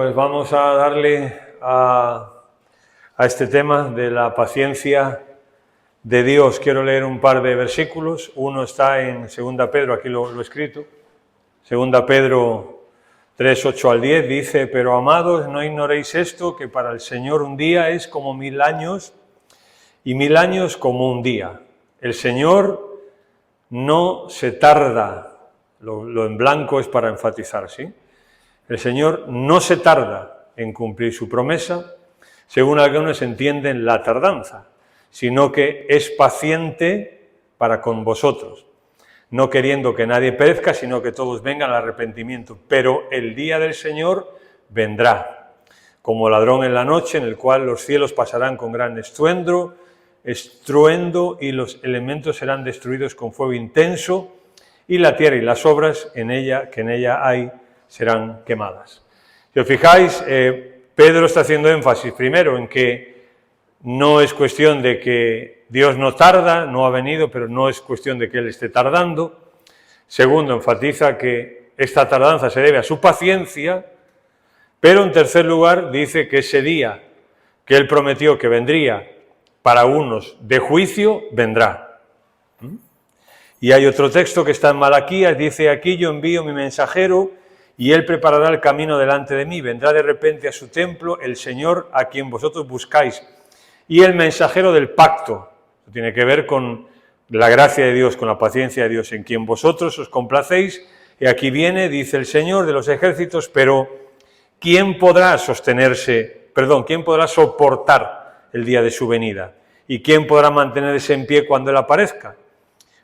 Pues vamos a darle a este tema de la paciencia de Dios. Quiero leer un par de versículos. Uno está en 2 Pedro, aquí lo he escrito. 2 Pedro 3, 8 al 10 dice: pero amados, no ignoréis esto, que para el Señor un día es como 1000 años, y 1000 años como un día. El Señor no se tarda, lo en blanco es para enfatizar, ¿sí? El Señor no se tarda en cumplir su promesa, según algunos entienden la tardanza, sino que es paciente para con vosotros, no queriendo que nadie perezca, sino que todos vengan al arrepentimiento. Pero el día del Señor vendrá, como ladrón en la noche, en el cual los cielos pasarán con gran estruendo, y los elementos serán destruidos con fuego intenso, y la tierra y las obras que en ella hay serán quemadas. Si os fijáis, Pedro está haciendo énfasis primero en que no es cuestión de que Dios no tarda, no ha venido, pero no es cuestión de que Él esté tardando. Segundo, enfatiza que esta tardanza se debe a su paciencia, pero en tercer lugar dice que ese día que Él prometió que vendría para unos de juicio, vendrá. Y hay otro texto que está en Malaquías, dice: aquí yo envío mi mensajero, y él preparará el camino delante de mí. Vendrá de repente a su templo el Señor a quien vosotros buscáis. Y el mensajero del pacto, tiene que ver con la gracia de Dios, con la paciencia de Dios, en quien vosotros os complacéis. Y aquí viene, dice el Señor de los ejércitos, pero ¿quién podrá quién podrá soportar el día de su venida? ¿Y quién podrá mantenerse en pie cuando Él aparezca?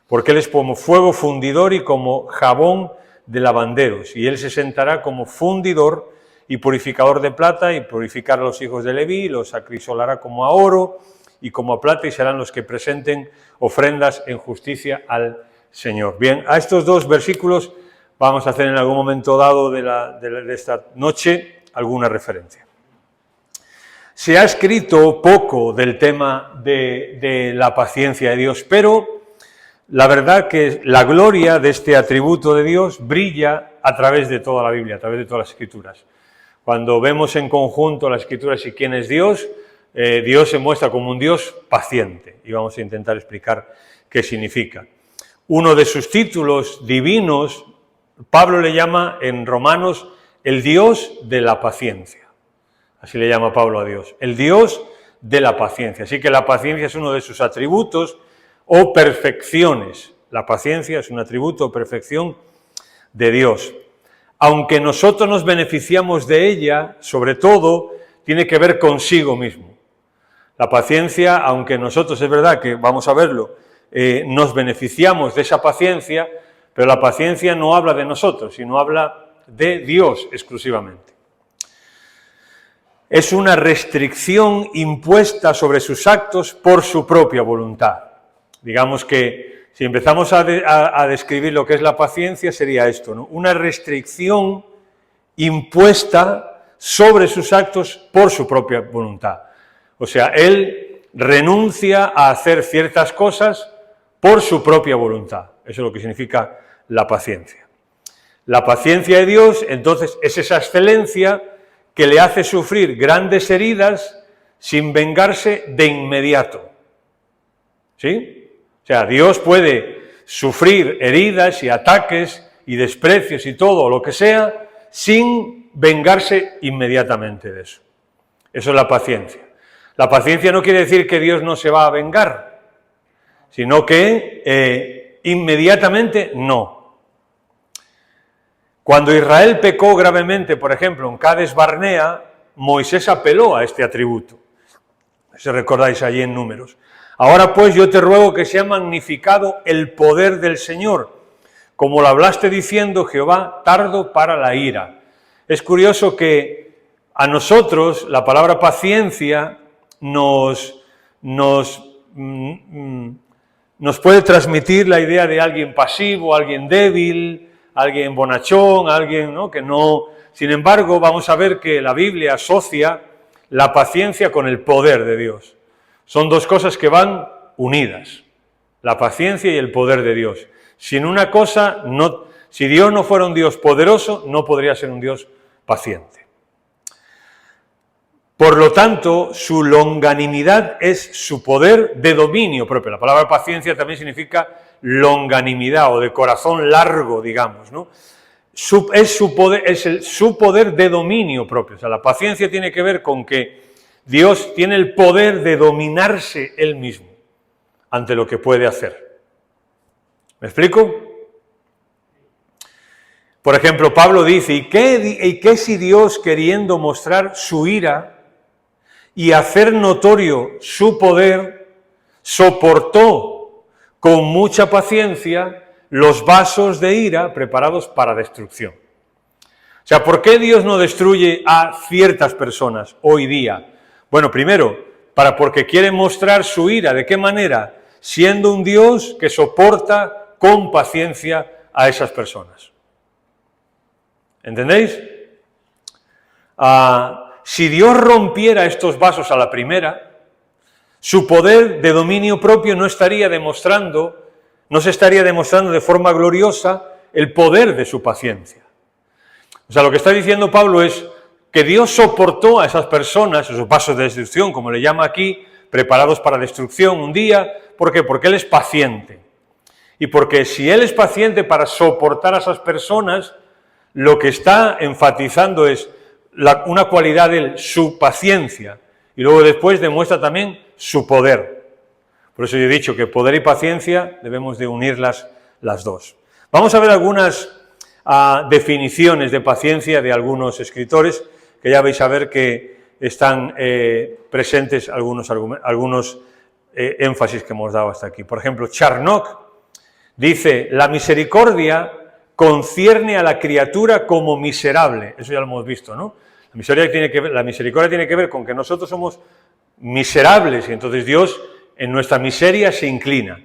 Porque Él es como fuego fundidor y como jabón de lavanderos, y Él se sentará como fundidor y purificador de plata, y purificará a los hijos de Leví, los acrisolará como a oro y como a plata, y serán los que presenten ofrendas en justicia al Señor. Bien, a estos dos versículos vamos a hacer en algún momento dado de esta noche alguna referencia. Se ha escrito poco del tema de la paciencia de Dios, pero la verdad que la gloria de este atributo de Dios brilla a través de toda la Biblia, a través de todas las Escrituras. Cuando vemos en conjunto las Escrituras y quién es Dios, Dios se muestra como un Dios paciente, y vamos a intentar explicar qué significa. Uno de sus títulos divinos, Pablo le llama en Romanos el Dios de la paciencia. Así le llama Pablo a Dios, el Dios de la paciencia. Así que la paciencia es uno de sus atributos o perfecciones. La paciencia es un atributo o perfección de Dios. Aunque nosotros nos beneficiamos de ella, sobre todo, tiene que ver consigo mismo. La paciencia, aunque nosotros, es verdad que, vamos a verlo, nos beneficiamos de esa paciencia, pero la paciencia no habla de nosotros, sino habla de Dios exclusivamente. Es una restricción impuesta sobre sus actos por su propia voluntad. Digamos que si empezamos a describir lo que es la paciencia, sería esto, ¿no? Una restricción impuesta sobre sus actos por su propia voluntad. O sea, Él renuncia a hacer ciertas cosas por su propia voluntad. Eso es lo que significa la paciencia. La paciencia de Dios, entonces, es esa excelencia que le hace sufrir grandes heridas sin vengarse de inmediato. ¿Sí? O sea, Dios puede sufrir heridas y ataques y desprecios y todo lo que sea sin vengarse inmediatamente de eso. Eso es la paciencia. La paciencia no quiere decir que Dios no se va a vengar, sino que inmediatamente no. Cuando Israel pecó gravemente, por ejemplo, en Cades Barnea, Moisés apeló a este atributo. Si recordáis allí en Números. Ahora pues yo te ruego que sea magnificado el poder del Señor, como lo hablaste diciendo, Jehová, tardo para la ira. Es curioso que a nosotros la palabra paciencia nos puede transmitir la idea de alguien pasivo, alguien débil, alguien bonachón, alguien, ¿no? Que no. Sin embargo, vamos a ver que la Biblia asocia la paciencia con el poder de Dios. Son dos cosas que van unidas, la paciencia y el poder de Dios. Sin una cosa, si Dios no fuera un Dios poderoso, no podría ser un Dios paciente. Por lo tanto, su longanimidad es su poder de dominio propio. La palabra paciencia también significa longanimidad o de corazón largo, digamos, ¿no? Es su poder de dominio propio. O sea, la paciencia tiene que ver con que Dios tiene el poder de dominarse Él mismo ante lo que puede hacer. ¿Me explico? Por ejemplo, Pablo dice, ¿y qué si Dios, queriendo mostrar su ira y hacer notorio su poder, soportó con mucha paciencia los vasos de ira preparados para destrucción? O sea, ¿por qué Dios no destruye a ciertas personas hoy día? Bueno, primero, porque quiere mostrar su ira. ¿De qué manera? Siendo un Dios que soporta con paciencia a esas personas. ¿Entendéis? Si Dios rompiera estos vasos a la primera, su poder de dominio propio no se estaría demostrando de forma gloriosa el poder de su paciencia. O sea, lo que está diciendo Pablo es que Dios soportó a esas personas, esos vasos de destrucción, como le llama aquí, preparados para destrucción un día. ¿Por qué? Porque Él es paciente. Y porque si Él es paciente para soportar a esas personas, lo que está enfatizando es una cualidad de Él, su paciencia. Y luego después demuestra también su poder. Por eso yo he dicho que poder y paciencia debemos de unirlas las dos. Vamos a ver algunas definiciones de paciencia de algunos escritores, que ya vais a ver que están presentes algunos énfasis que hemos dado hasta aquí. Por ejemplo, Charnock dice, la misericordia concierne a la criatura como miserable. Eso ya lo hemos visto, ¿no? La misericordia tiene que ver con que nosotros somos miserables y entonces Dios en nuestra miseria se inclina.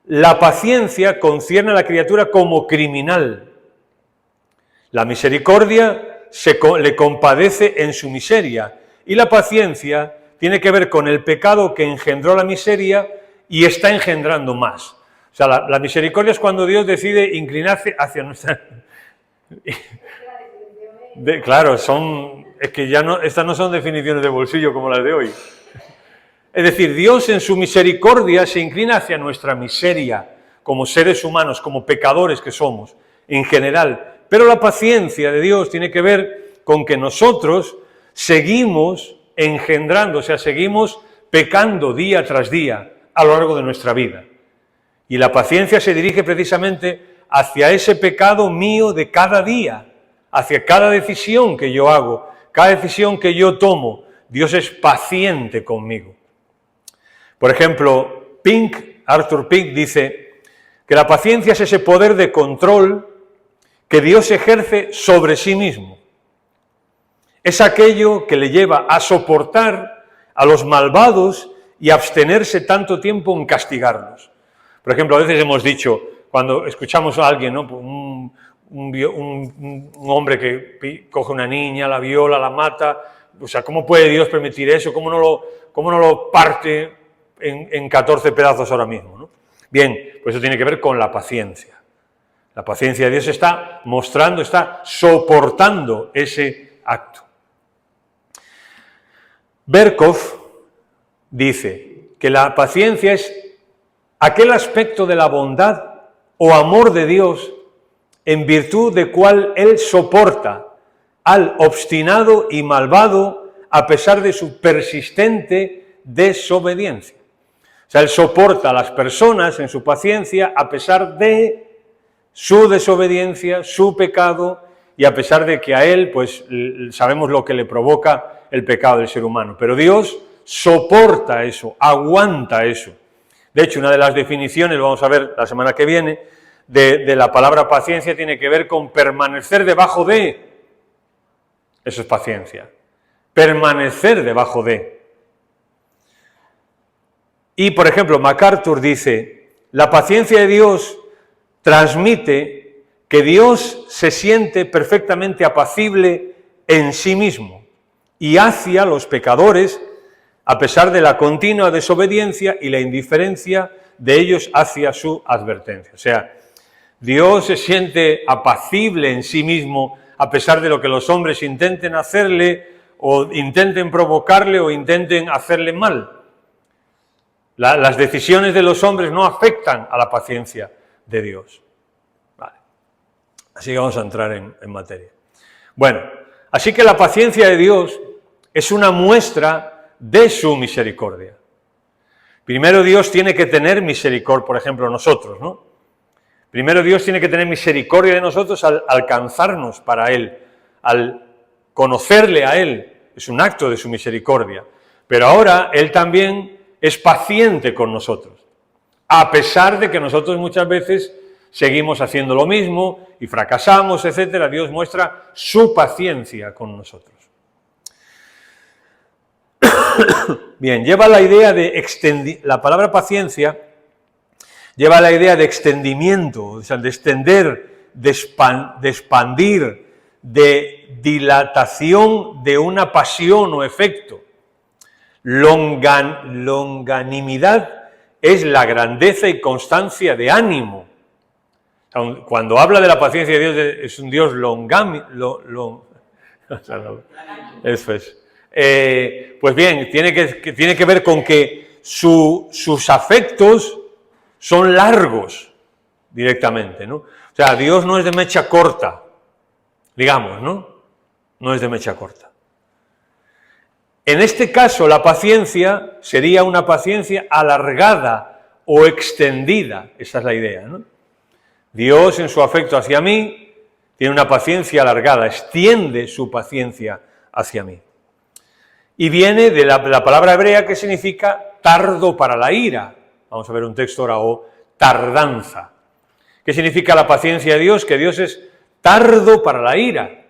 La paciencia concierne a la criatura como criminal. La misericordia le compadece en su miseria y la paciencia tiene que ver con el pecado que engendró la miseria y está engendrando más. O sea, la misericordia es cuando Dios decide inclinarse hacia nuestra... Claro, es que ya no, estas no son definiciones de bolsillo como las de hoy. Es decir, Dios en su misericordia se inclina hacia nuestra miseria, como seres humanos, como pecadores que somos, en general. Pero la paciencia de Dios tiene que ver con que nosotros seguimos engendrando, o sea, seguimos pecando día tras día a lo largo de nuestra vida. Y la paciencia se dirige precisamente hacia ese pecado mío de cada día, hacia cada decisión que yo hago, cada decisión que yo tomo. Dios es paciente conmigo. Por ejemplo, Arthur Pink dice que la paciencia es ese poder de control que Dios ejerce sobre sí mismo. Es aquello que le lleva a soportar a los malvados y abstenerse tanto tiempo en castigarlos. Por ejemplo, a veces hemos dicho, cuando escuchamos a alguien, ¿no? Un hombre que coge una niña, la viola, la mata, o sea, ¿cómo puede Dios permitir eso? ¿Cómo no lo parte en 14 pedazos ahora mismo, ¿no? Bien, pues eso tiene que ver con la paciencia. La paciencia de Dios está mostrando, está soportando ese acto. Berkov dice que la paciencia es aquel aspecto de la bondad o amor de Dios en virtud de cual Él soporta al obstinado y malvado a pesar de su persistente desobediencia. O sea, Él soporta a las personas en su paciencia a pesar de su desobediencia, su pecado, y a pesar de que a Él, pues, sabemos lo que le provoca el pecado del ser humano. Pero Dios soporta eso, aguanta eso. De hecho, una de las definiciones, lo vamos a ver la semana que viene, de la palabra paciencia tiene que ver con permanecer debajo de. Eso es paciencia. Permanecer debajo de. Y, por ejemplo, MacArthur dice, la paciencia de Dios transmite que Dios se siente perfectamente apacible en sí mismo y hacia los pecadores, a pesar de la continua desobediencia y la indiferencia de ellos hacia su advertencia. O sea, Dios se siente apacible en sí mismo, a pesar de lo que los hombres intenten hacerle o intenten provocarle o intenten hacerle mal. Las decisiones de los hombres no afectan a la paciencia de Dios. Vale. Así que vamos a entrar en materia. Bueno, así que la paciencia de Dios es una muestra de su misericordia. Primero Dios tiene que tener misericordia, por ejemplo, nosotros, ¿no? Primero Dios tiene que tener misericordia de nosotros al alcanzarnos para Él, al conocerle a Él. Es un acto de su misericordia. Pero ahora Él también es paciente con nosotros, a pesar de que nosotros muchas veces seguimos haciendo lo mismo y fracasamos, etcétera. Dios muestra su paciencia con nosotros. Bien, lleva la idea de la palabra paciencia lleva la idea de extendimiento, o sea, de extender, de expandir, de dilatación de una pasión o efecto. Longanimidad es la grandeza y constancia de ánimo. Cuando habla de la paciencia de Dios, es un Dios eso es. Pues bien, tiene que ver con que sus afectos son largos directamente, ¿no? O sea, Dios no es de mecha corta, digamos, ¿no? No es de mecha corta. En este caso, la paciencia sería una paciencia alargada o extendida, esa es la idea, ¿no? Dios, en su afecto hacia mí, tiene una paciencia alargada, extiende su paciencia hacia mí. Y viene de la palabra hebrea que significa tardo para la ira. Vamos a ver un texto ahora, o tardanza. ¿Qué significa la paciencia de Dios? Que Dios es tardo para la ira.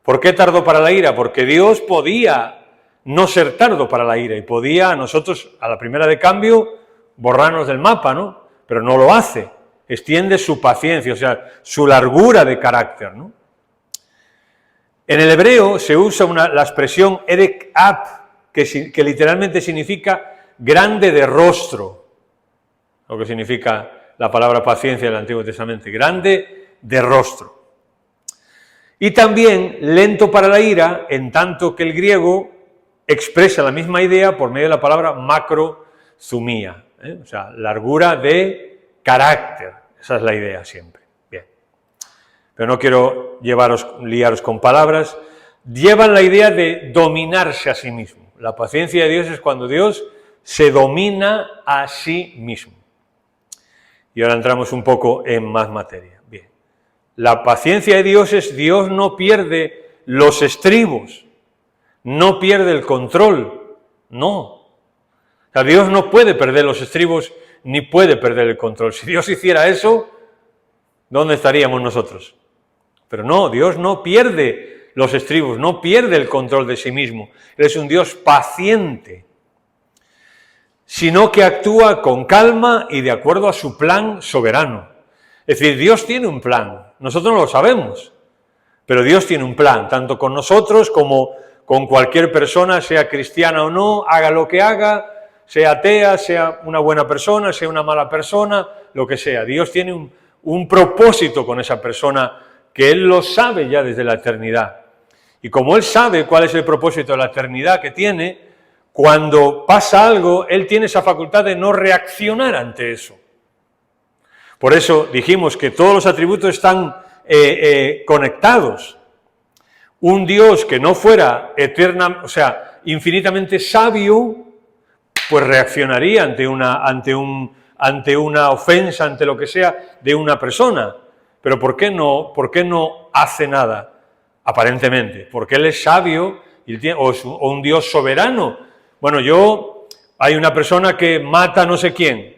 ¿Por qué tardo para la ira? Porque Dios podía no ser tardo para la ira y podía a nosotros, a la primera de cambio, borrarnos del mapa, ¿no? Pero no lo hace. Extiende su paciencia, o sea, su largura de carácter, ¿no? En el hebreo se usa la expresión erek ap, que literalmente significa grande de rostro, lo que significa la palabra paciencia del Antiguo Testamento, grande de rostro. Y también lento para la ira, en tanto que el griego expresa la misma idea por medio de la palabra macrozumía, o sea, largura de carácter, esa es la idea siempre. Bien. Pero no quiero liaros con palabras, llevan la idea de dominarse a sí mismo. La paciencia de Dios es cuando Dios se domina a sí mismo. Y ahora entramos un poco en más materia. Bien. La paciencia de Dios es Dios no pierde los estribos, no pierde el control, no. O sea, Dios no puede perder los estribos ni puede perder el control. Si Dios hiciera eso, ¿dónde estaríamos nosotros? Pero no, Dios no pierde los estribos, no pierde el control de sí mismo. Él es un Dios paciente, sino que actúa con calma y de acuerdo a su plan soberano. Es decir, Dios tiene un plan, nosotros no lo sabemos, pero Dios tiene un plan, tanto con nosotros como con cualquier persona, sea cristiana o no, haga lo que haga, sea atea, sea una buena persona, sea una mala persona, lo que sea. Dios tiene un propósito con esa persona que Él lo sabe ya desde la eternidad. Y como Él sabe cuál es el propósito de la eternidad que tiene, cuando pasa algo, Él tiene esa facultad de no reaccionar ante eso. Por eso dijimos que todos los atributos están conectados. Un Dios que no fuera infinitamente sabio, pues reaccionaría ante una ofensa, ante lo que sea, de una persona. Pero ¿por qué no hace nada? Aparentemente, porque Él es sabio o un Dios soberano. Bueno, hay una persona que mata a no sé quién,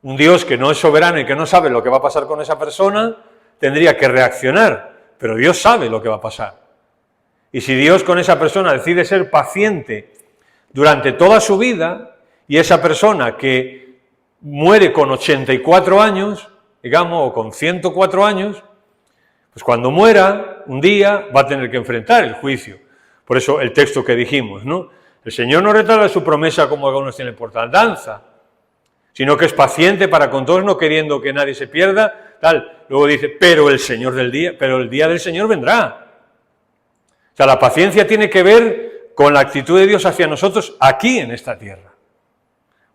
un Dios que no es soberano y que no sabe lo que va a pasar con esa persona, tendría que reaccionar, pero Dios sabe lo que va a pasar. Y si Dios con esa persona decide ser paciente durante toda su vida, y esa persona que muere con 84 años, digamos, o con 104 años, pues cuando muera, un día va a tener que enfrentar el juicio. Por eso el texto que dijimos, ¿no? El Señor no retarda su promesa como algunos tienen por tardanza, sino que es paciente para con todos, no queriendo que nadie se pierda, tal. Luego dice, pero el día del Señor vendrá. O sea, la paciencia tiene que ver con la actitud de Dios hacia nosotros aquí en esta tierra.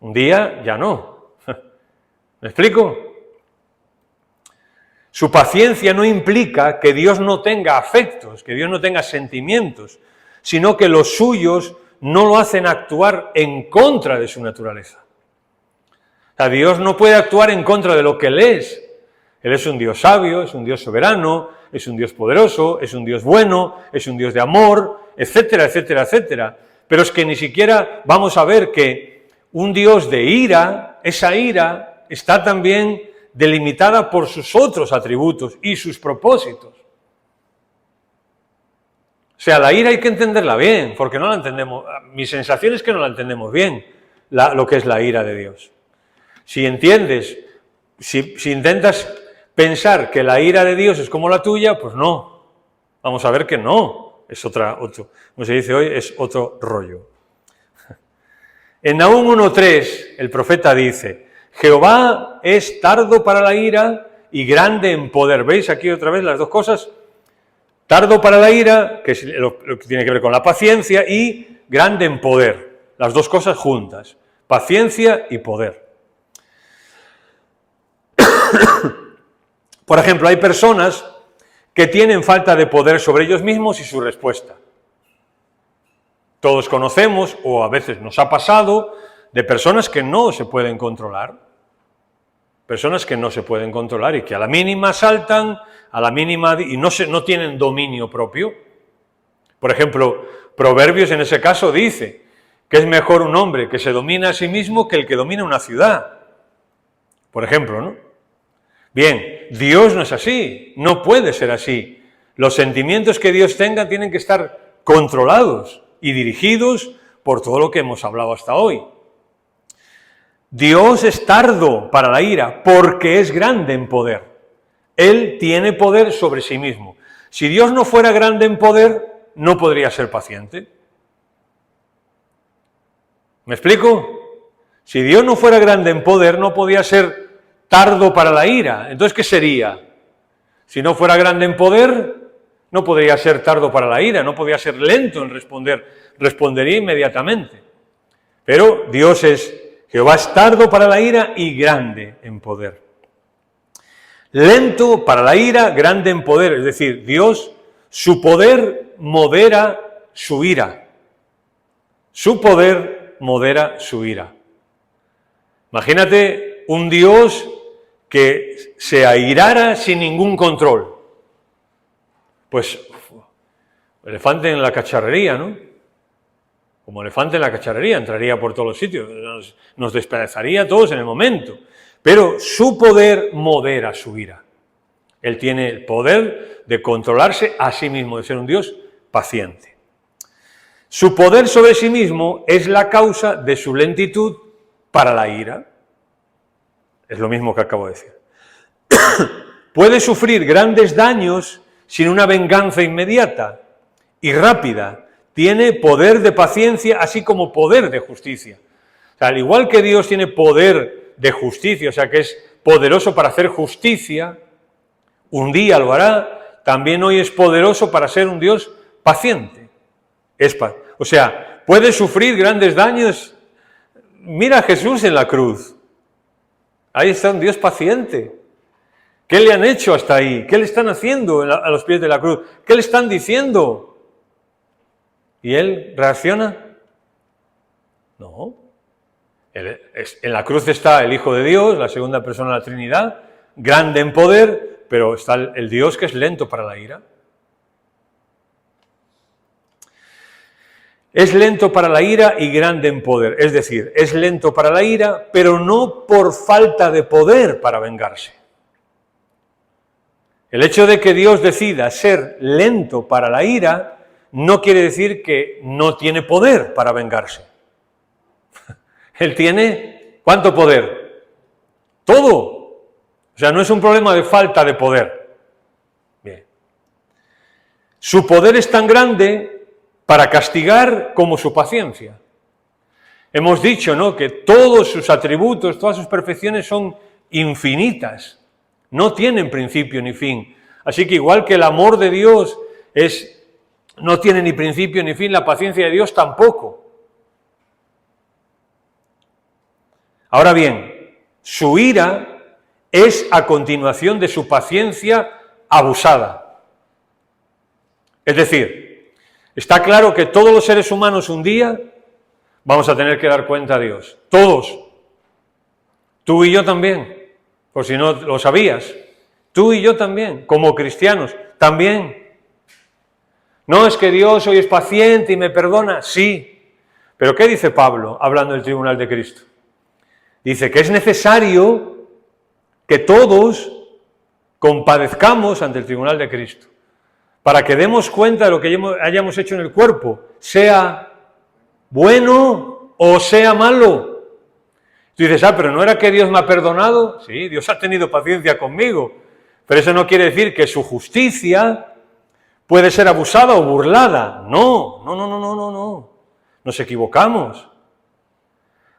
Un día ya no. ¿Me explico? Su paciencia no implica que Dios no tenga afectos, que Dios no tenga sentimientos, sino que los suyos no lo hacen actuar en contra de su naturaleza. O sea, Dios no puede actuar en contra de lo que Él es. Él es un Dios sabio, es un Dios soberano, es un Dios poderoso, es un Dios bueno, es un Dios de amor, etcétera, etcétera, etcétera. Pero es que ni siquiera vamos a ver que un Dios de ira, esa ira está también delimitada por sus otros atributos y sus propósitos. O sea, la ira hay que entenderla bien, porque no la entendemos. Mi sensación es que no la entendemos bien, lo que es la ira de Dios. Si entiendes, si intentas pensar que la ira de Dios es como la tuya, pues no. Vamos a ver que no, es otro, como se dice hoy, es otro rollo. En Nahum 1:3, el profeta dice: Jehová es tardo para la ira y grande en poder. ¿Veis aquí otra vez las dos cosas? Tardo para la ira, que es lo que tiene que ver con la paciencia, y grande en poder. Las dos cosas juntas, paciencia y poder. Por ejemplo, hay personas que tienen falta de poder sobre ellos mismos y su respuesta. Todos conocemos, o a veces nos ha pasado, de personas que no se pueden controlar. Personas que no se pueden controlar y que a la mínima saltan, a la mínima y no tienen dominio propio. Por ejemplo, Proverbios en ese caso dice que es mejor un hombre que se domina a sí mismo que el que domina una ciudad. Por ejemplo, ¿no? Bien, Dios no es así, no puede ser así. Los sentimientos que Dios tenga tienen que estar controlados y dirigidos por todo lo que hemos hablado hasta hoy. Dios es tardo para la ira porque es grande en poder. Él tiene poder sobre sí mismo. Si Dios no fuera grande en poder, no podría ser paciente. ¿Me explico? Si Dios no fuera grande en poder, no podía ser tardo para la ira. Entonces, ¿qué sería? Si no fuera grande en poder, no podría ser tardo para la ira, no podría ser lento en responder, respondería inmediatamente. Pero Jehová es tardo para la ira y grande en poder. Lento para la ira, grande en poder. Es decir, Dios, su poder modera su ira. Su poder modera su ira. Imagínate un Dios que se airara sin ningún control. Pues, elefante en la cacharrería, ¿no? Como elefante en la cacharrería, entraría por todos los sitios, nos despedazaría a todos en el momento. Pero su poder modera su ira. Él tiene el poder de controlarse a sí mismo, de ser un Dios paciente. Su poder sobre sí mismo es la causa de su lentitud para la ira. Es lo mismo que acabo de decir. Puede sufrir grandes daños sin una venganza inmediata y rápida. Tiene poder de paciencia, así como poder de justicia. O sea, al igual que Dios tiene poder de justicia, o sea, que es poderoso para hacer justicia, un día lo hará, también hoy es poderoso para ser un Dios paciente. O sea, puede sufrir grandes daños. Mira a Jesús en la cruz. Ahí está un Dios paciente. ¿Qué le han hecho hasta ahí? ¿Qué le están haciendo a los pies de la cruz? ¿Qué le están diciendo? ¿Y él reacciona? No. En la cruz está el Hijo de Dios, la segunda persona de la Trinidad, grande en poder, pero está el Dios que es lento para la ira. Es lento para la ira y grande en poder. Es decir, es lento para la ira, pero no por falta de poder para vengarse. El hecho de que Dios decida ser lento para la ira no quiere decir que no tiene poder para vengarse. Él tiene, ¿cuánto poder? Todo. O sea, no es un problema de falta de poder. Bien. Su poder es tan grande para castigar como su paciencia. Hemos dicho, ¿no?, que todos sus atributos, todas sus perfecciones son infinitas. No tienen principio ni fin. Así que igual que el amor de Dios es no tiene ni principio ni fin, la paciencia de Dios tampoco. Ahora bien, su ira es a continuación de su paciencia abusada. Es decir, está claro que todos los seres humanos un día vamos a tener que dar cuenta a Dios. Todos. Tú y yo también, por si no lo sabías. Tú y yo también, como cristianos, también. No es que Dios hoy es paciente y me perdona, sí. Pero ¿qué dice Pablo hablando del tribunal de Cristo? Dice que es necesario que todos compadezcamos ante el tribunal de Cristo, para que demos cuenta de lo que hayamos hecho en el cuerpo, sea bueno o sea malo. Tú dices, pero ¿no era que Dios me ha perdonado? Sí, Dios ha tenido paciencia conmigo, pero eso no quiere decir que su justicia puede ser abusada o burlada. No. Nos equivocamos.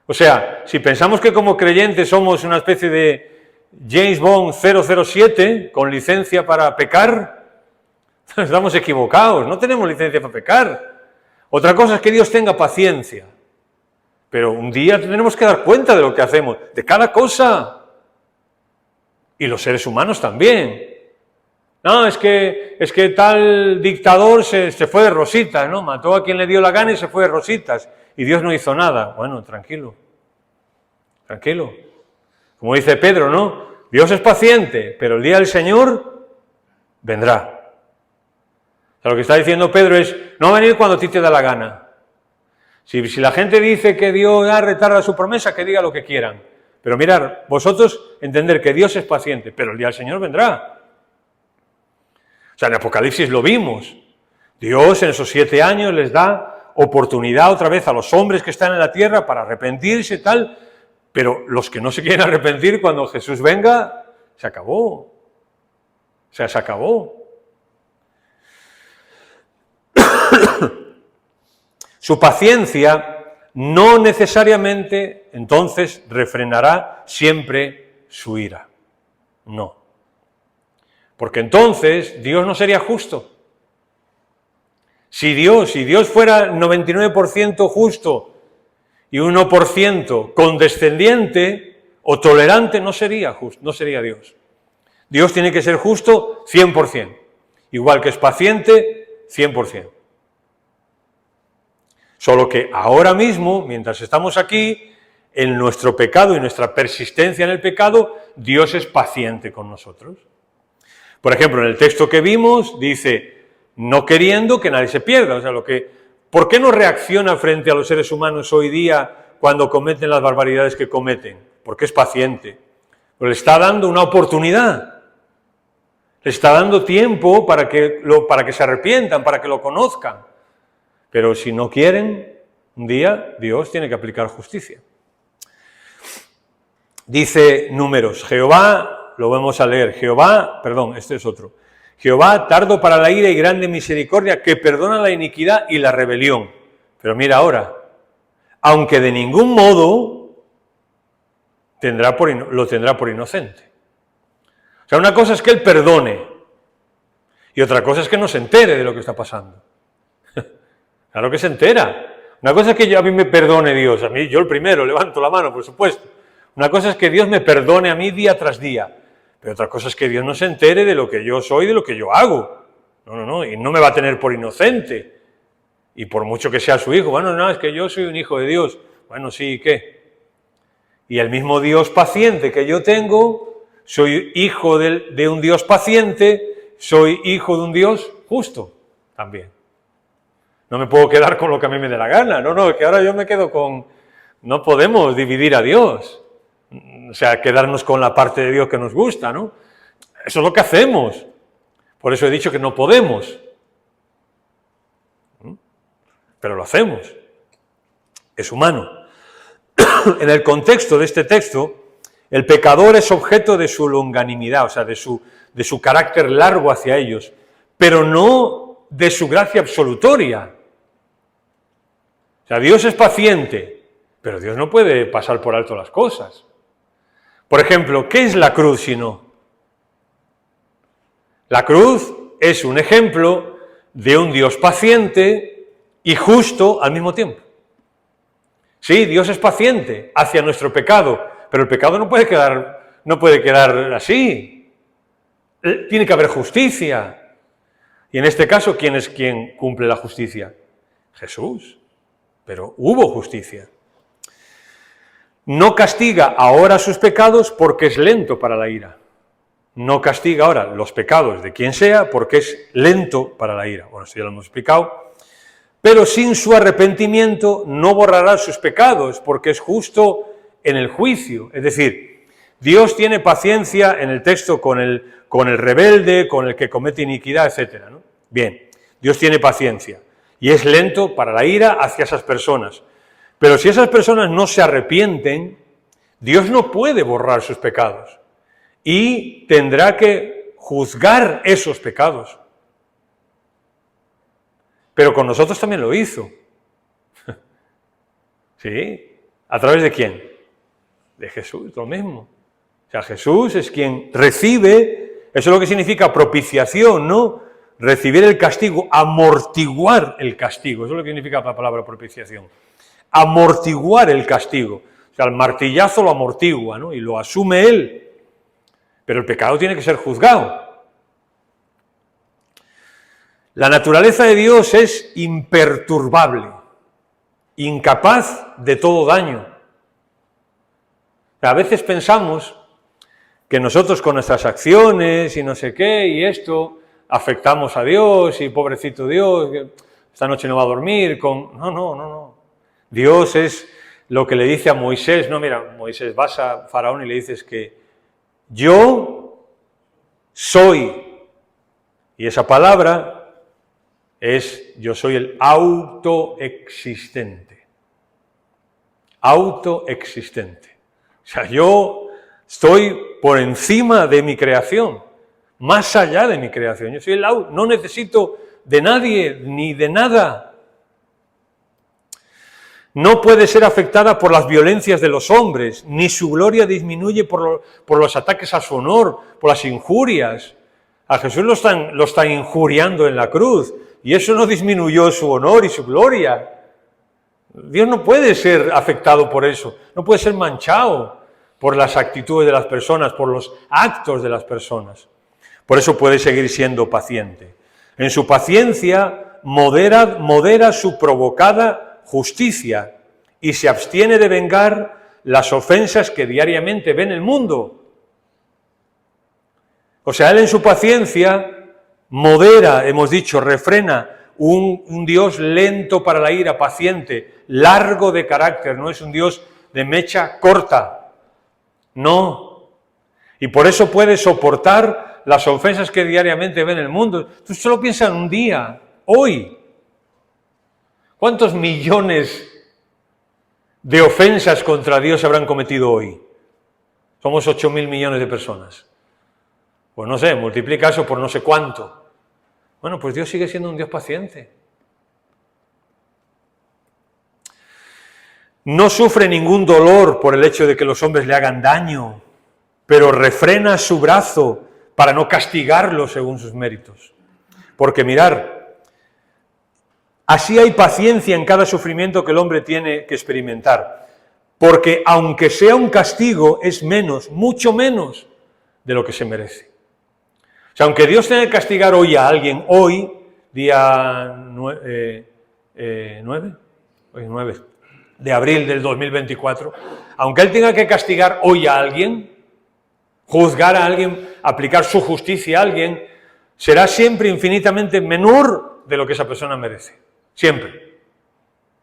O sea, si pensamos que como creyentes somos una especie de James Bond 007 con licencia para pecar, estamos equivocados, no tenemos licencia para pecar. Otra cosa es que Dios tenga paciencia, pero un día tenemos que dar cuenta de lo que hacemos, de cada cosa, y los seres humanos también. No, es que tal dictador se fue de rositas, ¿no? Mató a quien le dio la gana y se fue de rositas, y Dios no hizo nada. Bueno, tranquilo. Como dice Pedro, ¿no? Dios es paciente, pero el día del Señor vendrá. O sea, lo que está diciendo Pedro es, no va a venir cuando a ti te da la gana. Si la gente dice que Dios retarda su promesa, que diga lo que quieran. Pero mirad, vosotros entender que Dios es paciente, pero el día del Señor vendrá. O sea, en Apocalipsis lo vimos. Dios en esos 7 años les da oportunidad otra vez a los hombres que están en la tierra para arrepentirse y tal, pero los que no se quieren arrepentir cuando Jesús venga, se acabó. O sea, se acabó. Su paciencia no necesariamente, entonces, refrenará siempre su ira. No. Porque entonces Dios no sería justo. Si Dios fuera 99% justo y 1% condescendiente o tolerante, no sería justo, no sería Dios. Dios tiene que ser justo 100%, igual que es paciente 100%. Solo que ahora mismo, mientras estamos aquí, en nuestro pecado y nuestra persistencia en el pecado, Dios es paciente con nosotros. Por ejemplo, en el texto que vimos dice, no queriendo que nadie se pierda. O sea, ¿por qué no reacciona frente a los seres humanos hoy día cuando cometen las barbaridades que cometen? Porque es paciente. Pero le está dando una oportunidad. Le está dando tiempo para que se arrepientan, para que lo conozcan. Pero si no quieren, un día Dios tiene que aplicar justicia. Dice Números, Jehová, lo vamos a leer, este es otro. Jehová, tardo para la ira y grande misericordia, que perdona la iniquidad y la rebelión. Pero mira ahora, aunque de ningún modo lo tendrá por inocente. O sea, una cosa es que él perdone y otra cosa es que no se entere de lo que está pasando. Claro que se entera. Una cosa es que a mí me perdone Dios, a mí yo el primero, levanto la mano, por supuesto. Una cosa es que Dios me perdone a mí día tras día, pero otra cosa es que Dios no se entere de lo que yo soy, de lo que yo hago. No, y no me va a tener por inocente. Y por mucho que sea su hijo, bueno, no, es que yo soy un hijo de Dios. Bueno, sí, ¿y qué? Y el mismo Dios paciente que yo tengo, soy hijo de un Dios paciente, soy hijo de un Dios justo también. No me puedo quedar con lo que a mí me dé la gana. No, es que ahora yo me quedo con... No podemos dividir a Dios. O sea, quedarnos con la parte de Dios que nos gusta, ¿no? Eso es lo que hacemos. Por eso he dicho que no podemos. Pero lo hacemos. Es humano. En el contexto de este texto, el pecador es objeto de su longanimidad, o sea, de su carácter largo hacia ellos, pero no de su gracia absolutoria. O sea, Dios es paciente, pero Dios no puede pasar por alto las cosas. Por ejemplo, ¿qué es la cruz si no? La cruz es un ejemplo de un Dios paciente y justo al mismo tiempo. Sí, Dios es paciente hacia nuestro pecado, pero el pecado no puede quedar así. Tiene que haber justicia. Y en este caso, ¿quién es quien cumple la justicia? Jesús. Pero hubo justicia. No castiga ahora sus pecados porque es lento para la ira. No castiga ahora los pecados de quien sea porque es lento para la ira. Bueno, esto ya lo hemos explicado. Pero sin su arrepentimiento no borrará sus pecados porque es justo en el juicio. Es decir, Dios tiene paciencia en el texto con el rebelde, con el que comete iniquidad, etc., ¿no? Bien, Dios tiene paciencia y es lento para la ira hacia esas personas. Pero si esas personas no se arrepienten, Dios no puede borrar sus pecados y tendrá que juzgar esos pecados. Pero con nosotros también lo hizo. ¿Sí? ¿A través de quién? De Jesús, lo mismo. O sea, Jesús es quien recibe, eso es lo que significa propiciación, ¿no? Recibir el castigo, amortiguar el castigo, eso es lo que significa la palabra propiciación. Amortiguar el castigo. O sea, el martillazo lo amortigua, ¿no? Y lo asume él. Pero el pecado tiene que ser juzgado. La naturaleza de Dios es imperturbable, incapaz de todo daño. A veces pensamos que nosotros con nuestras acciones y no sé qué y esto afectamos a Dios y pobrecito Dios, que esta noche no va a dormir con... No. Dios es lo que le dice a Moisés, no, mira, Moisés, vas a Faraón y le dices que yo soy, y esa palabra es, yo soy el autoexistente. Autoexistente. O sea, yo estoy por encima de mi creación, más allá de mi creación. Yo soy el no necesito de nadie ni de nada. No puede ser afectada por las violencias de los hombres, ni su gloria disminuye por los ataques a su honor, por las injurias. A Jesús lo están injuriando en la cruz, y eso no disminuyó su honor y su gloria. Dios no puede ser afectado por eso, no puede ser manchado por las actitudes de las personas, por los actos de las personas. Por eso puede seguir siendo paciente. En su paciencia modera su provocada justicia y se abstiene de vengar las ofensas que diariamente ve en el mundo. O sea, él en su paciencia modera, hemos dicho, refrena un Dios lento para la ira, paciente, largo de carácter, no es un Dios de mecha corta, no. Y por eso puede soportar las ofensas que diariamente ve en el mundo. Tú solo piensa en un día, hoy. ¿Cuántos millones de ofensas contra Dios se habrán cometido hoy? Somos 8.000 millones de personas. Pues no sé, multiplica eso por no sé cuánto. Bueno, pues Dios sigue siendo un Dios paciente. No sufre ningún dolor por el hecho de que los hombres le hagan daño, pero refrena su brazo para no castigarlo según sus méritos. Porque mirar, así hay paciencia en cada sufrimiento que el hombre tiene que experimentar, porque aunque sea un castigo, es menos, mucho menos de lo que se merece. O sea, aunque Dios tenga que castigar hoy a alguien, hoy, día 9 de abril del 2024, aunque Él tenga que castigar hoy a alguien, juzgar a alguien, aplicar su justicia a alguien, será siempre infinitamente menor de lo que esa persona merece. Siempre.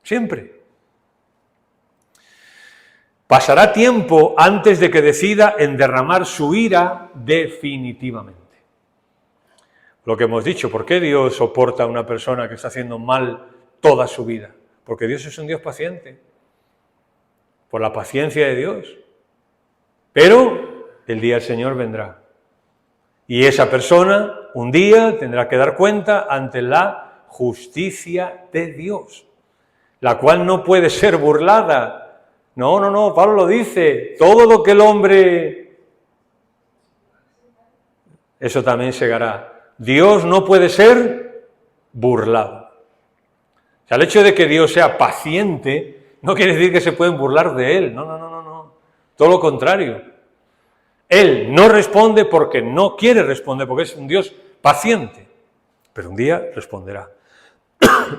Siempre. Pasará tiempo antes de que decida en derramar su ira definitivamente. Lo que hemos dicho, ¿por qué Dios soporta a una persona que está haciendo mal toda su vida? Porque Dios es un Dios paciente. Por la paciencia de Dios. Pero el día del Señor vendrá. Y esa persona un día tendrá que dar cuenta ante la justicia de Dios, la cual no puede ser burlada. No, Pablo lo dice, todo lo que el hombre, eso también segará. Dios no puede ser burlado. O sea, el hecho de que Dios sea paciente no quiere decir que se pueden burlar de Él. No. Todo lo contrario. Él no responde porque no quiere responder, porque es un Dios paciente. Pero un día responderá.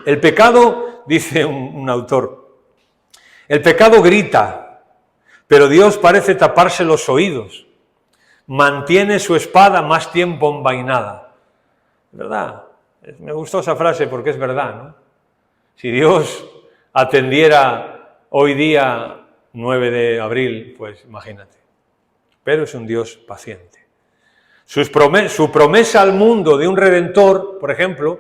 El pecado, dice un autor, el pecado grita, pero Dios parece taparse los oídos. Mantiene su espada más tiempo envainada. ¿Verdad? Me gustó esa frase porque es verdad, ¿no? Si Dios atendiera hoy día 9 de abril, pues imagínate. Pero es un Dios paciente. Su promesa al mundo de un Redentor, por ejemplo,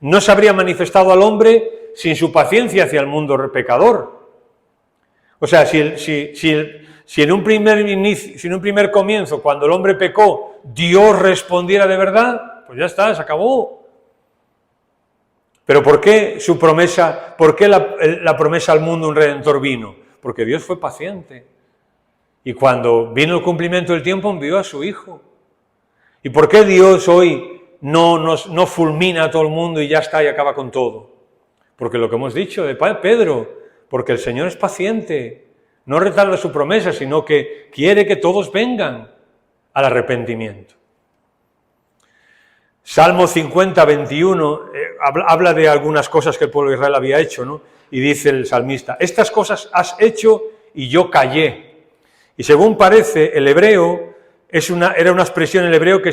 no se habría manifestado al hombre sin su paciencia hacia el mundo pecador. O sea, si en un primer comienzo, cuando el hombre pecó, Dios respondiera de verdad, pues ya está, se acabó. Pero ¿por qué su promesa, por qué la promesa al mundo un Redentor vino? Porque Dios fue paciente. Y cuando vino el cumplimiento del tiempo, envió a su Hijo. ¿Y por qué Dios hoy no fulmina a todo el mundo y ya está y acaba con todo? Porque lo que hemos dicho de Pedro, porque el Señor es paciente, no retarda su promesa, sino que quiere que todos vengan al arrepentimiento. Salmo 50, 21, habla de algunas cosas que el pueblo de Israel había hecho, ¿no? Y dice el salmista, estas cosas has hecho y yo callé. Y según parece, el hebreo era una expresión en el hebreo que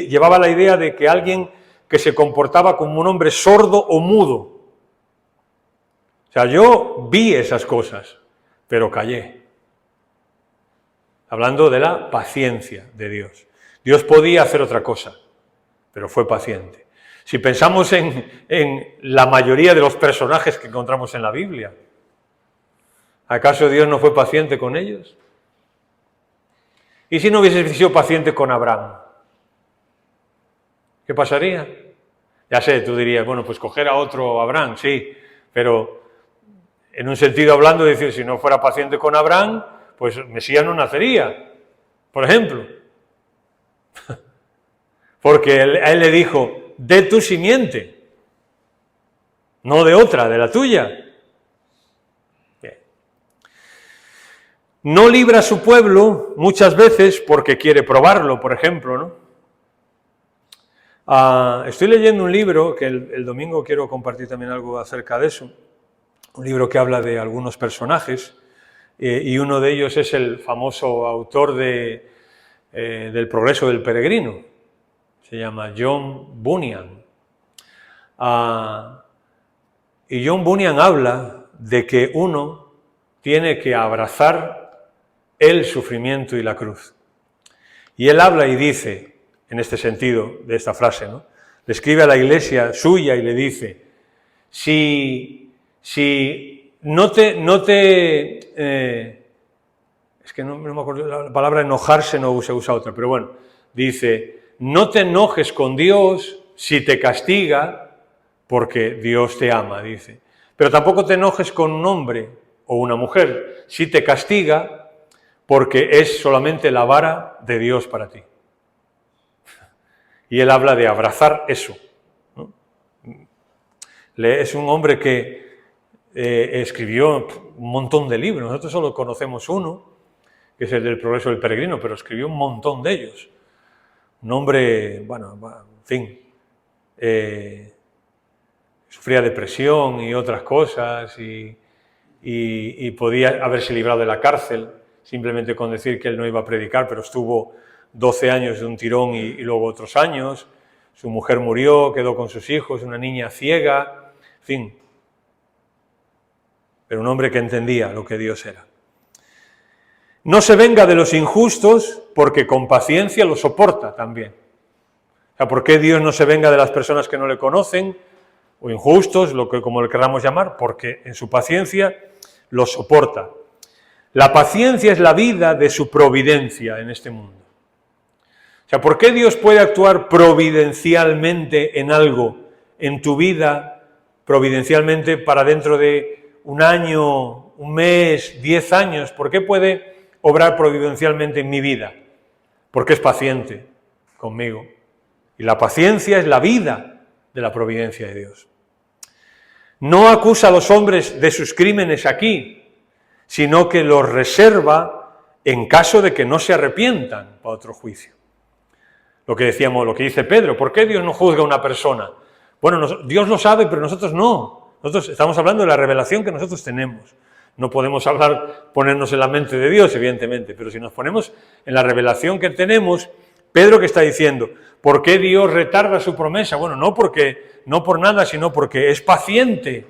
llevaba la idea de que alguien que se comportaba como un hombre sordo o mudo. O sea, yo vi esas cosas, pero callé. Hablando de la paciencia de Dios. Dios podía hacer otra cosa, pero fue paciente. Si pensamos en la mayoría de los personajes que encontramos en la Biblia, ¿acaso Dios no fue paciente con ellos? ¿Y si no hubiese sido paciente con Abraham? ¿Qué pasaría? Ya sé, tú dirías, bueno, pues coger a otro Abraham, sí, pero en un sentido hablando, decir, si no fuera paciente con Abraham, pues Mesías no nacería, por ejemplo. Porque a él le dijo, de tu simiente, no de otra, de la tuya. Bien. No libra a su pueblo muchas veces porque quiere probarlo, por ejemplo, ¿no? Estoy leyendo un libro, que el domingo quiero compartir también algo acerca de eso, un libro que habla de algunos personajes, y uno de ellos es el famoso autor del Progreso del Peregrino, se llama John Bunyan. Y John Bunyan habla de que uno tiene que abrazar el sufrimiento y la cruz. Y él habla y dice, en este sentido, de esta frase, ¿no? Le escribe a la iglesia suya y le dice, si no te es que no me acuerdo, la palabra enojarse no se usa otra, pero bueno, dice, no te enojes con Dios si te castiga, porque Dios te ama, dice. Pero tampoco te enojes con un hombre o una mujer si te castiga, porque es solamente la vara de Dios para ti. Y él habla de abrazar eso, ¿no? Es un hombre que escribió un montón de libros. Nosotros solo conocemos uno, que es el del Progreso del Peregrino, pero escribió un montón de ellos. Un hombre, bueno, en fin, sufría depresión y otras cosas y podía haberse librado de la cárcel simplemente con decir que él no iba a predicar, pero estuvo 12 años de un tirón y luego otros años. Su mujer murió, quedó con sus hijos, una niña ciega, en fin. Pero un hombre que entendía lo que Dios era. No se venga de los injustos porque con paciencia lo soporta también. O sea, ¿por qué Dios no se venga de las personas que no le conocen o injustos, como le queramos llamar? Porque en su paciencia lo soporta. La paciencia es la vida de su providencia en este mundo. O sea, ¿por qué Dios puede actuar providencialmente en algo, en tu vida, providencialmente para dentro de un año, un mes, 10 años? ¿Por qué puede obrar providencialmente en mi vida? Porque es paciente conmigo. Y la paciencia es la vida de la providencia de Dios. No acusa a los hombres de sus crímenes aquí, sino que los reserva en caso de que no se arrepientan para otro juicio. Lo que decíamos, lo que dice Pedro, ¿por qué Dios no juzga a una persona? Bueno, Dios lo sabe, pero nosotros no. Nosotros estamos hablando de la revelación que nosotros tenemos. No podemos ponernos en la mente de Dios, evidentemente, pero si nos ponemos en la revelación que tenemos, Pedro que está diciendo, ¿por qué Dios retarda su promesa? Bueno, no por nada, sino porque es paciente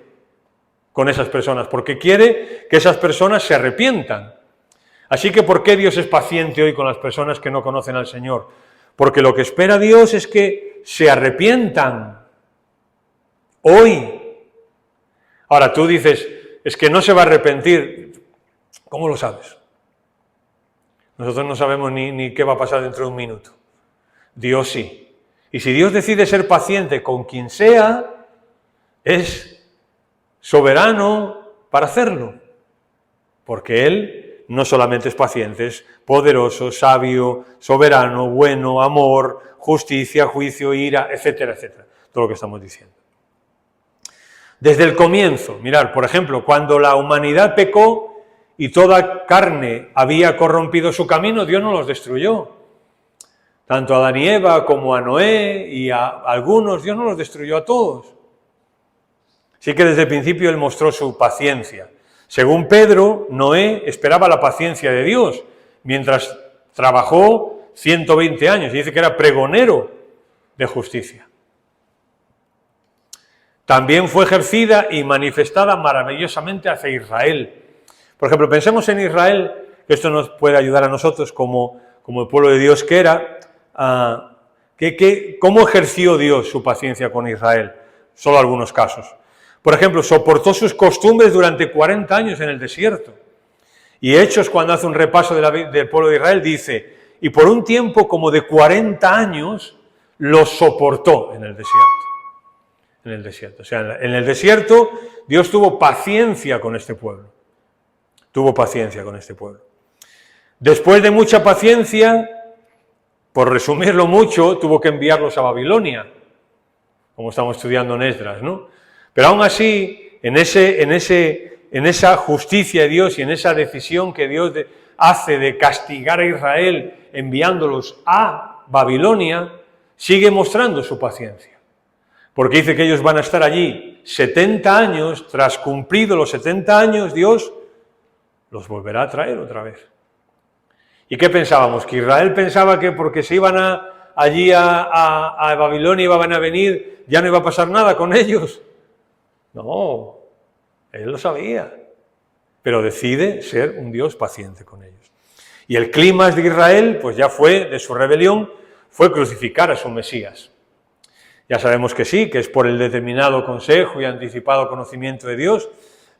con esas personas, porque quiere que esas personas se arrepientan. Así que, ¿por qué Dios es paciente hoy con las personas que no conocen al Señor? Porque lo que espera Dios es que se arrepientan hoy. Ahora tú dices, es que no se va a arrepentir. ¿Cómo lo sabes? Nosotros no sabemos ni qué va a pasar dentro de un minuto. Dios sí. Y si Dios decide ser paciente con quien sea, es soberano para hacerlo. Porque Él no solamente es paciente, es poderoso, sabio, soberano, bueno, amor, justicia, juicio, ira, etcétera, etcétera. Todo lo que estamos diciendo. Desde el comienzo, mirad, por ejemplo, cuando la humanidad pecó y toda carne había corrompido su camino, Dios no los destruyó. Tanto a Adán y Eva como a Noé y a algunos, Dios no los destruyó a todos. Así que desde el principio Él mostró su paciencia. Según Pedro, Noé esperaba la paciencia de Dios, mientras trabajó 120 años, y dice que era pregonero de justicia. También fue ejercida y manifestada maravillosamente hacia Israel. Por ejemplo, pensemos en Israel, que esto nos puede ayudar a nosotros como el pueblo de Dios que era, ¿cómo ejerció Dios su paciencia con Israel? Solo algunos casos. Por ejemplo, soportó sus costumbres durante 40 años en el desierto. Y Hechos, cuando hace un repaso del pueblo de Israel, dice, y por un tiempo como de 40 años los soportó en el desierto. En el desierto. O sea, en el desierto Dios tuvo paciencia con este pueblo. Tuvo paciencia con este pueblo. Después de mucha paciencia, por resumirlo mucho, tuvo que enviarlos a Babilonia, como estamos estudiando en Esdras, ¿no? Pero aún así, en esa justicia de Dios y en esa decisión que Dios hace de castigar a Israel enviándolos a Babilonia, sigue mostrando su paciencia. Porque dice que ellos van a estar allí 70 años, tras cumplidos los 70 años, Dios los volverá a traer otra vez. ¿Y qué pensábamos? ¿Que Israel pensaba que porque se iban allí a Babilonia iban a venir, ya no iba a pasar nada con ellos? No, Él lo sabía, pero decide ser un Dios paciente con ellos. Y el clímax de Israel, pues ya fue, de su rebelión, fue crucificar a su Mesías. Ya sabemos que sí, que es por el determinado consejo y anticipado conocimiento de Dios,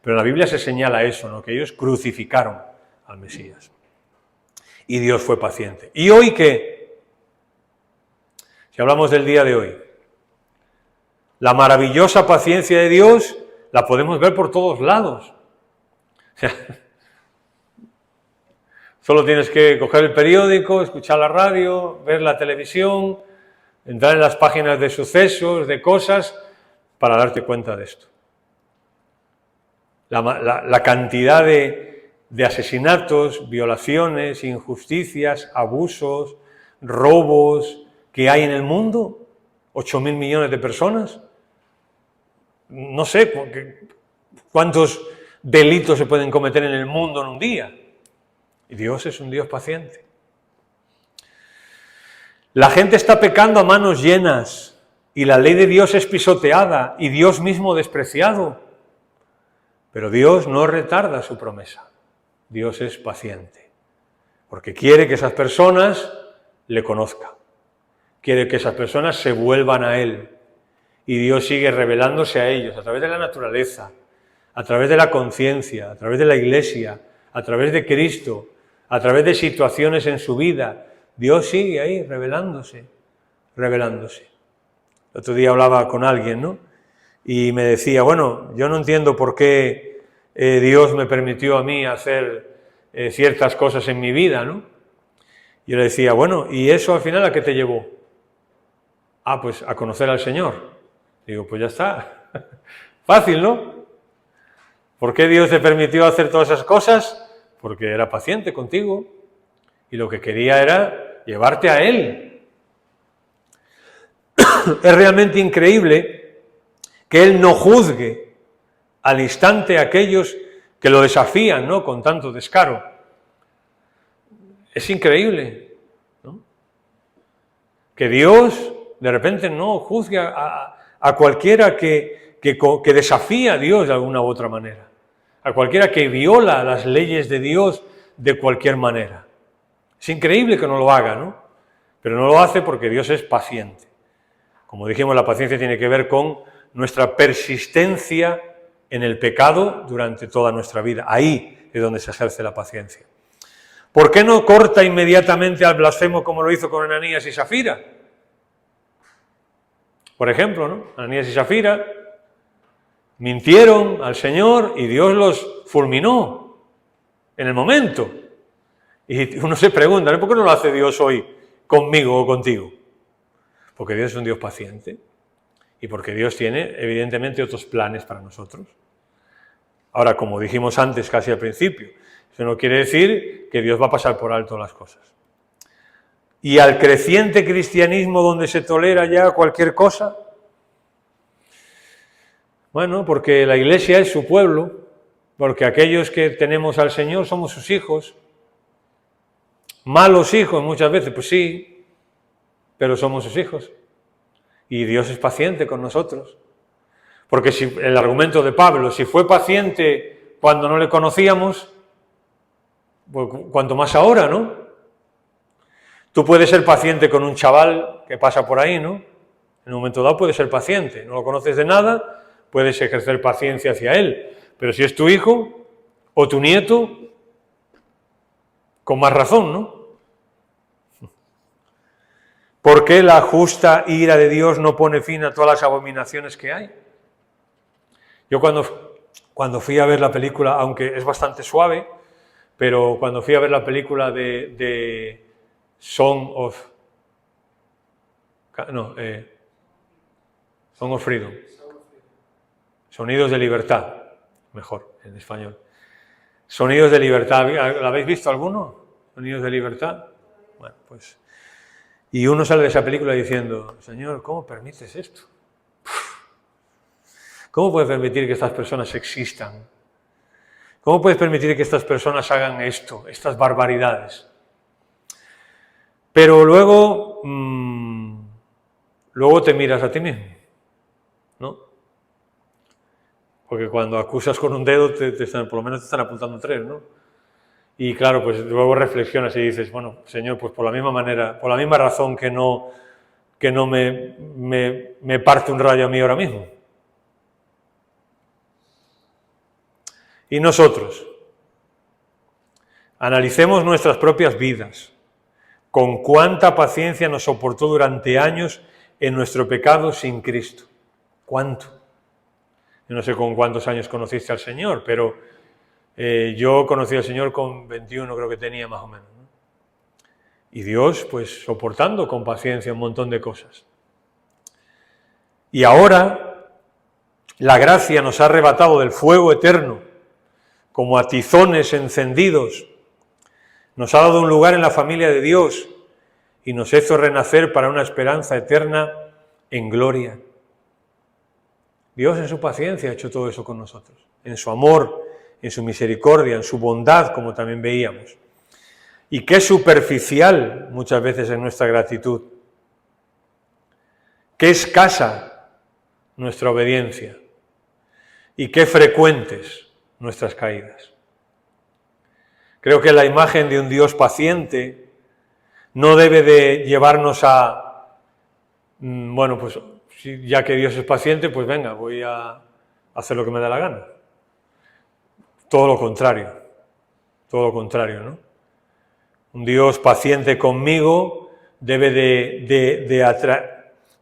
pero en la Biblia se señala eso, ¿no? Que ellos crucificaron al Mesías. Y Dios fue paciente. ¿Y hoy qué? Si hablamos del día de hoy, la maravillosa paciencia de Dios la podemos ver por todos lados. O sea, solo tienes que coger el periódico, escuchar la radio, ver la televisión, entrar en las páginas de sucesos, de cosas, para darte cuenta de esto. La cantidad de asesinatos, violaciones, injusticias, abusos, robos que hay en el mundo, 8.000 millones de personas. No sé cuántos delitos se pueden cometer en el mundo en un día. Y Dios es un Dios paciente. La gente está pecando a manos llenas y la ley de Dios es pisoteada y Dios mismo despreciado. Pero Dios no retarda su promesa. Dios es paciente. Porque quiere que esas personas le conozcan. Quiere que esas personas se vuelvan a Él. Y Dios sigue revelándose a ellos a través de la naturaleza, a través de la conciencia, a través de la Iglesia, a través de Cristo, a través de situaciones en su vida. Dios sigue ahí revelándose. El otro día hablaba con alguien, ¿no? Y me decía, bueno, yo no entiendo por qué Dios me permitió a mí hacer ciertas cosas en mi vida, ¿no? Yo le decía, bueno, ¿y eso al final a qué te llevó? Ah, pues a conocer al Señor. Digo, pues ya está. Fácil, ¿no? ¿Por qué Dios te permitió hacer todas esas cosas? Porque era paciente contigo y lo que quería era llevarte a Él. Es realmente increíble que Él no juzgue al instante a aquellos que lo desafían, ¿no?, con tanto descaro. Es increíble, ¿no?, que Dios de repente no juzgue a cualquiera que desafía a Dios de alguna u otra manera, a cualquiera que viola las leyes de Dios de cualquier manera. Es increíble que no lo haga, ¿no? Pero no lo hace porque Dios es paciente. Como dijimos, la paciencia tiene que ver con nuestra persistencia en el pecado durante toda nuestra vida. Ahí es donde se ejerce la paciencia. ¿Por qué no corta inmediatamente al blasfemo como lo hizo con Ananías y Safira? Por ejemplo, ¿no? Ananías y Safira mintieron al Señor y Dios los fulminó en el momento. Y uno se pregunta, ¿no?, ¿por qué no lo hace Dios hoy conmigo o contigo? Porque Dios es un Dios paciente y porque Dios tiene, evidentemente, otros planes para nosotros. Ahora, como dijimos antes, casi al principio, eso no quiere decir que Dios va a pasar por alto las cosas. Y al creciente cristianismo donde se tolera ya cualquier cosa, bueno, porque la Iglesia es su pueblo, porque aquellos que tenemos al Señor somos sus hijos, malos hijos muchas veces, pues sí, pero somos sus hijos. Y Dios es paciente con nosotros. Porque si el argumento de Pablo, si fue paciente cuando no le conocíamos, pues cuanto más ahora, ¿no? Tú puedes ser paciente con un chaval que pasa por ahí, ¿no? En un momento dado puedes ser paciente, no lo conoces de nada, puedes ejercer paciencia hacia él. Pero si es tu hijo o tu nieto, con más razón, ¿no? ¿Por qué la justa ira de Dios no pone fin a todas las abominaciones que hay? Yo cuando fui a ver la película, aunque es bastante suave, pero cuando fui a ver la película de Song of Freedom, Sonidos de Libertad, mejor en español. Sonidos de Libertad, ¿la habéis visto alguno? Sonidos de Libertad. Bueno, pues... Y uno sale de esa película diciendo, Señor, ¿cómo permites esto? ¿Cómo puedes permitir que estas personas existan? ¿Cómo puedes permitir que estas personas hagan esto, estas barbaridades? Pero luego te miras a ti mismo, ¿no? Porque cuando acusas con un dedo, por lo menos te están apuntando 3, ¿no? Y claro, pues luego reflexionas y dices, bueno, Señor, pues por la misma manera, por la misma razón que no me parte un rayo a mí ahora mismo. Y nosotros, analicemos nuestras propias vidas, con cuánta paciencia nos soportó durante años en nuestro pecado sin Cristo. ¿Cuánto? Yo no sé con cuántos años conociste al Señor, pero yo conocí al Señor con 21, creo que tenía más o menos, ¿no? Y Dios, pues, soportando con paciencia un montón de cosas. Y ahora, la gracia nos ha arrebatado del fuego eterno, como a tizones encendidos. Nos ha dado un lugar en la familia de Dios y nos hizo renacer para una esperanza eterna en gloria. Dios en su paciencia ha hecho todo eso con nosotros, en su amor, en su misericordia, en su bondad, como también veíamos. Y qué superficial muchas veces es nuestra gratitud. Qué escasa nuestra obediencia. Y qué frecuentes nuestras caídas. Creo que la imagen de un Dios paciente no debe de llevarnos a, bueno, pues ya que Dios es paciente, pues venga, voy a hacer lo que me da la gana. Todo lo contrario, ¿no? Un Dios paciente conmigo debe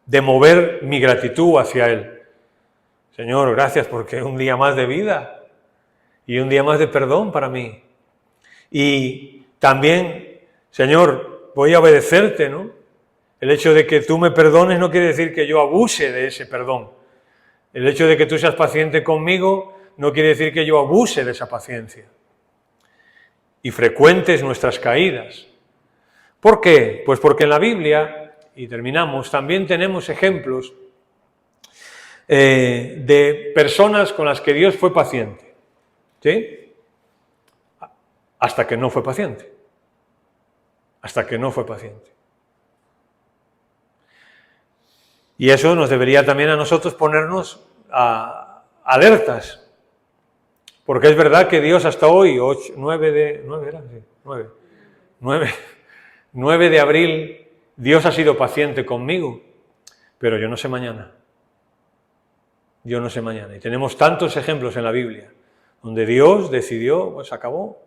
de mover mi gratitud hacia Él. Señor, gracias porque un día más de vida y un día más de perdón para mí. Y también, Señor, voy a obedecerte, ¿no? El hecho de que tú me perdones no quiere decir que yo abuse de ese perdón, El hecho de que tú seas paciente conmigo no quiere decir que yo abuse de esa paciencia y frecuentes nuestras caídas. ¿Por qué? Pues porque en la Biblia, y terminamos, también tenemos ejemplos de personas con las que Dios fue paciente, ¿sí? Hasta que no fue paciente. Hasta que no fue paciente. Y eso nos debería también a nosotros ponernos alertas. Porque es verdad que Dios hasta hoy, 9 de abril, Dios ha sido paciente conmigo, pero yo no sé mañana. Yo no sé mañana. Y tenemos tantos ejemplos en la Biblia, donde Dios decidió, pues acabó.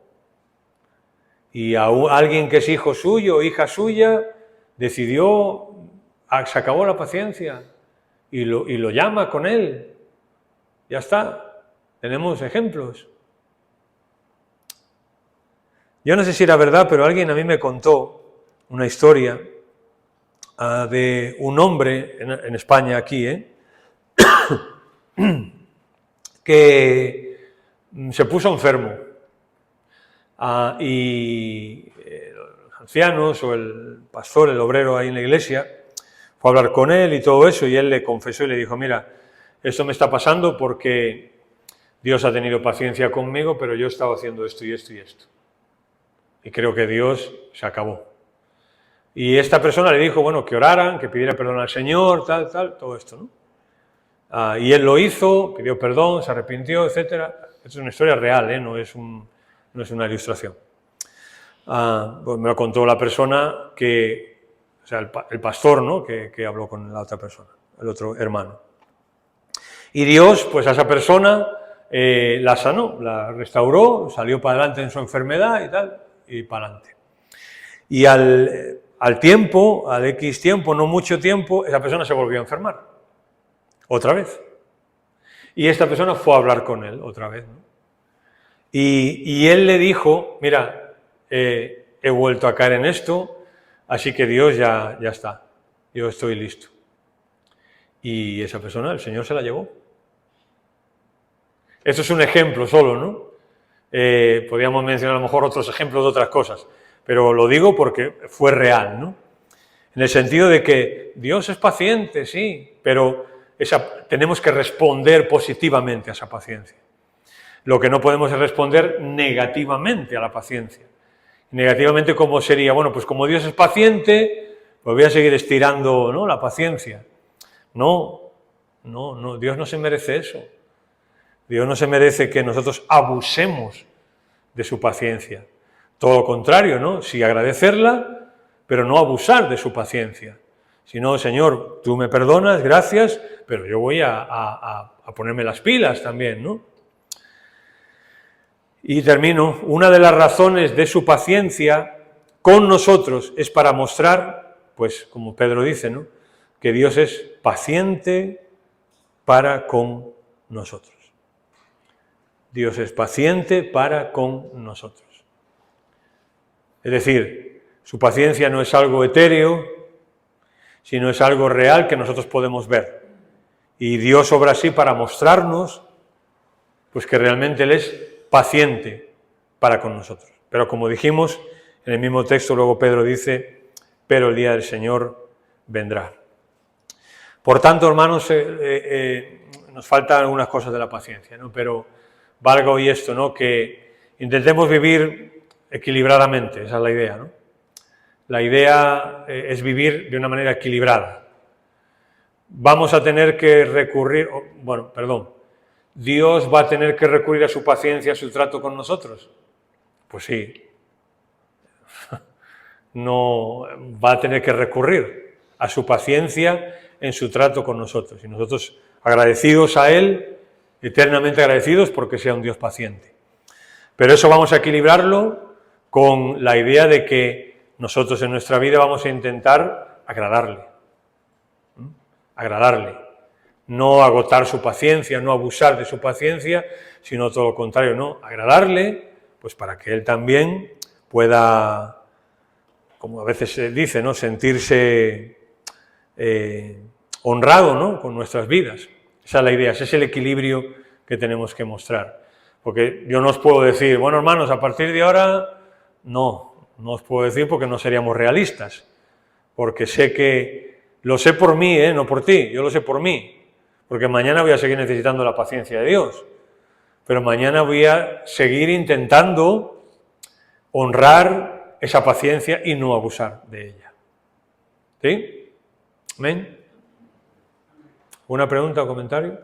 Y a alguien que es hijo suyo o hija suya, decidió, se acabó la paciencia, y lo llama con él. Ya está. Tenemos ejemplos. Yo no sé si era verdad, pero alguien a mí me contó una historia de un hombre en España, aquí, que se puso enfermo. Y los ancianos o el pastor, el obrero ahí en la iglesia, fue a hablar con él y todo eso, y él le confesó y le dijo, mira, esto me está pasando porque Dios ha tenido paciencia conmigo, pero yo estaba haciendo esto y esto y esto. Y creo que Dios se acabó. Y esta persona le dijo, bueno, que oraran, que pidiera perdón al Señor, tal, todo esto, ¿no? Y él lo hizo, pidió perdón, se arrepintió, etc. Es una historia real, no es una ilustración. Pues me lo contó la persona o sea, el pastor, ¿no? que habló con la otra persona, el otro hermano. Y Dios, pues a esa persona la sanó, la restauró, salió para adelante en su enfermedad y tal, y para adelante. Y al tiempo, al X tiempo, no mucho tiempo, esa persona se volvió a enfermar, otra vez. Y esta persona fue a hablar con él otra vez, ¿no? Y él le dijo, mira, he vuelto a caer en esto, así que Dios ya está, yo estoy listo. Y esa persona, el Señor se la llevó. Esto es un ejemplo solo, ¿no? Podríamos mencionar a lo mejor otros ejemplos de otras cosas, pero lo digo porque fue real, ¿no? En el sentido de que Dios es paciente, sí, pero tenemos que responder positivamente a esa paciencia. Lo que no podemos es responder negativamente a la paciencia. Negativamente, ¿cómo sería? Bueno, pues como Dios es paciente, pues voy a seguir estirando, ¿no?, la paciencia. No, Dios no se merece eso. Dios no se merece que nosotros abusemos de su paciencia. Todo lo contrario, ¿no? Sí agradecerla, pero no abusar de su paciencia. Si no, Señor, tú me perdonas, gracias, pero yo voy a ponerme las pilas también, ¿no? Y termino. Una de las razones de su paciencia con nosotros es para mostrar, pues como Pedro dice, ¿no?, que Dios es paciente para con nosotros. Dios es paciente para con nosotros. Es decir, su paciencia no es algo etéreo, sino es algo real que nosotros podemos ver. Y Dios obra así para mostrarnos, pues que realmente Él es paciente para con nosotros. Pero como dijimos, en el mismo texto luego Pedro dice, pero el día del Señor vendrá. Por tanto, hermanos, nos faltan algunas cosas de la paciencia, ¿no? Pero valga hoy esto, ¿no?, que intentemos vivir equilibradamente, esa es la idea, ¿no? La idea es vivir de una manera equilibrada. Vamos a tener que recurrir, Dios va a tener que recurrir a su paciencia, a su trato con nosotros. Pues sí. No va a tener que recurrir a su paciencia en su trato con nosotros. Y nosotros agradecidos a Él, eternamente agradecidos porque sea un Dios paciente. Pero eso vamos a equilibrarlo con la idea de que nosotros en nuestra vida vamos a intentar agradarle. Agradarle. No agotar su paciencia, no abusar de su paciencia, sino todo lo contrario, ¿no? Agradarle, pues para que Él también pueda, como a veces se dice, ¿no?, sentirse honrado, ¿no?, con nuestras vidas. Esa es la idea, ese es el equilibrio que tenemos que mostrar. Porque yo no os puedo decir, bueno, hermanos, a partir de ahora, no os puedo decir porque no seríamos realistas. Porque sé que, lo sé por mí, no por ti, yo lo sé por mí. Porque mañana voy a seguir necesitando la paciencia de Dios. Pero mañana voy a seguir intentando honrar esa paciencia y no abusar de ella. ¿Sí? ¿Amén? ¿Una pregunta o comentario?